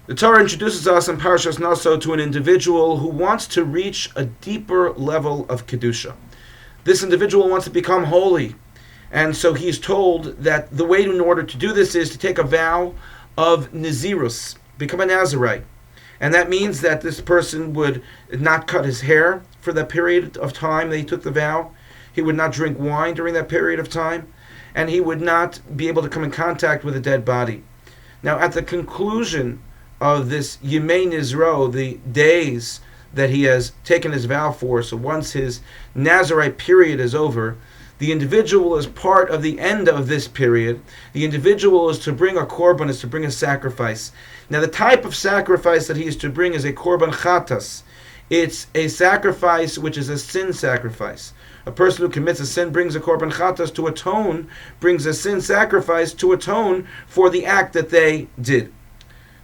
The Torah introduces us in Parashas Naso to an individual who wants to reach a deeper level of Kedusha. This individual wants to become holy. And so he's told that the way in order to do this is to take a vow of Nazirus, become a Nazirite. And that means that this person would not cut his hair for that period of time that he took the vow. He would not drink wine during that period of time. And he would not be able to come in contact with a dead body. Now, at the conclusion of this Yemei Nizro, the days that he has taken his vow for, so once his Nazirite period is over, the individual is part of the end of this period. The individual is to bring a korban, is to bring a sacrifice. Now, the type of sacrifice that he is to bring is a korban chatas. It's a sacrifice which is a sin sacrifice. A person who commits a sin brings a korban chatas to atone, brings a sin sacrifice to atone for the act that they did.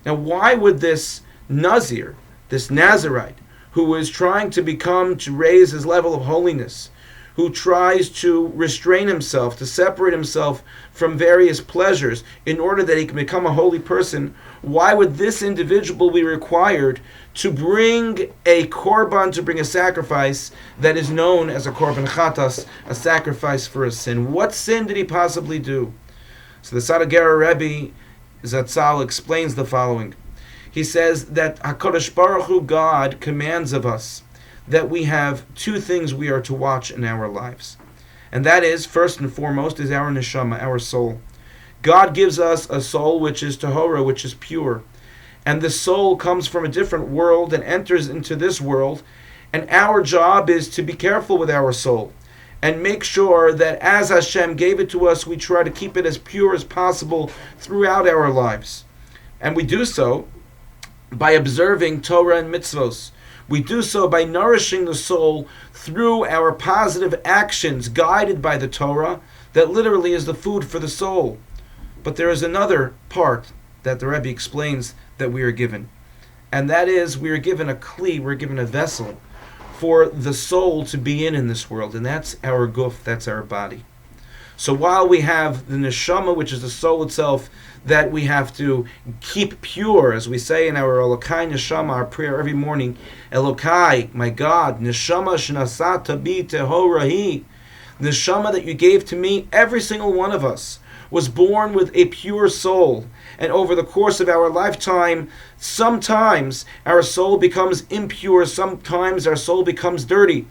Now, why would this Nazir, this Nazirite, who is trying to raise his level of holiness, who tries to restrain himself, to separate himself from various pleasures in order that he can become a holy person, why would this individual be required to bring a korban, to bring a sacrifice that is known as a korban chatas, a sacrifice for a sin? What sin did he possibly do? So the Sadagera Rebbe Zatzal explains the following. He says that HaKadosh Baruch Hu, God, commands of us that we have two things we are to watch in our lives. And that is, first and foremost, is our neshama, our soul. God gives us a soul which is tahora, which is pure. And the soul comes from a different world and enters into this world. And our job is to be careful with our soul and make sure that as Hashem gave it to us, we try to keep it as pure as possible throughout our lives. And we do so by observing Torah and mitzvos. We do so by nourishing the soul through our positive actions guided by the Torah, that literally is the food for the soul. But there is another part that the Rebbe explains that we are given. And that is, we are given a kli, we're given a vessel for the soul to be in this world. And that's our guf, that's our body. So while we have the neshama, which is the soul itself, that we have to keep pure, as we say in our Elokai neshama, our prayer every morning, Elokai, my God, neshama shenasata bi tehorahi, neshama that you gave to me, every single one of us was born with a pure soul. And over the course of our lifetime, sometimes our soul becomes impure, sometimes our soul becomes dirty.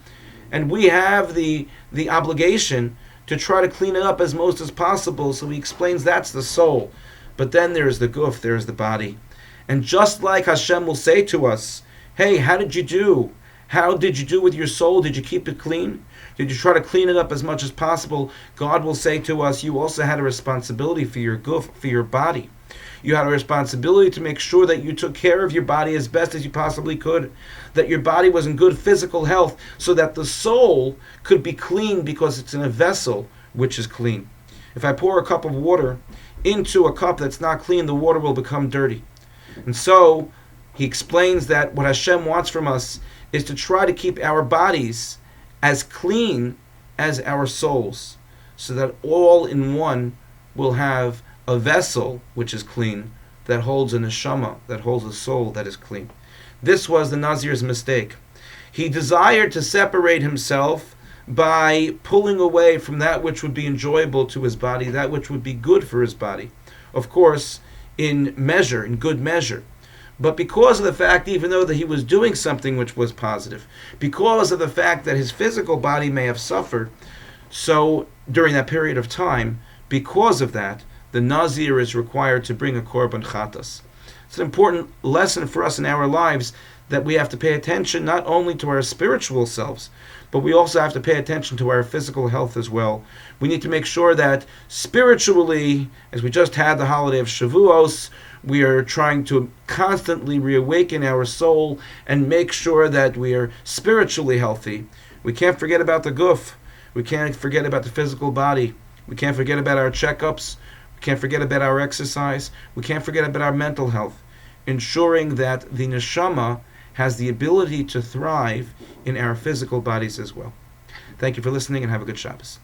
And we have the obligation to try to clean it up as most as possible. So he explains that's the soul. But then there's the guf, there's the body. And just like Hashem will say to us, hey, how did you do? How did you do with your soul? Did you keep it clean? Did you try to clean it up as much as possible? God will say to us, you also had a responsibility for your guf, for your body. You had a responsibility to make sure that you took care of your body as best as you possibly could, that your body was in good physical health, so that the soul could be clean because it's in a vessel which is clean. If I pour a cup of water into a cup that's not clean, the water will become dirty. And so he explains that what Hashem wants from us is to try to keep our bodies as clean as our souls, so that all in one will have a vessel which is clean, that holds a neshama, that holds a soul that is clean. This was the Nazir's mistake. He desired to separate himself by pulling away from that which would be enjoyable to his body, that which would be good for his body. Of course, in measure, in good measure. But because of the fact, even though that he was doing something which was positive, because of the fact that his physical body may have suffered, so during that period of time, because of that, the Nazir is required to bring a korban chatas. It's an important lesson for us in our lives that we have to pay attention not only to our spiritual selves, but we also have to pay attention to our physical health as well. We need to make sure that spiritually, as we just had the holiday of Shavuos, we are trying to constantly reawaken our soul and make sure that we are spiritually healthy. We can't forget about the guf. We can't forget about the physical body. We can't forget about our checkups. We can't forget about our exercise. We can't forget about our mental health. Ensuring that the neshama has the ability to thrive in our physical bodies as well. Thank you for listening and have a good Shabbos.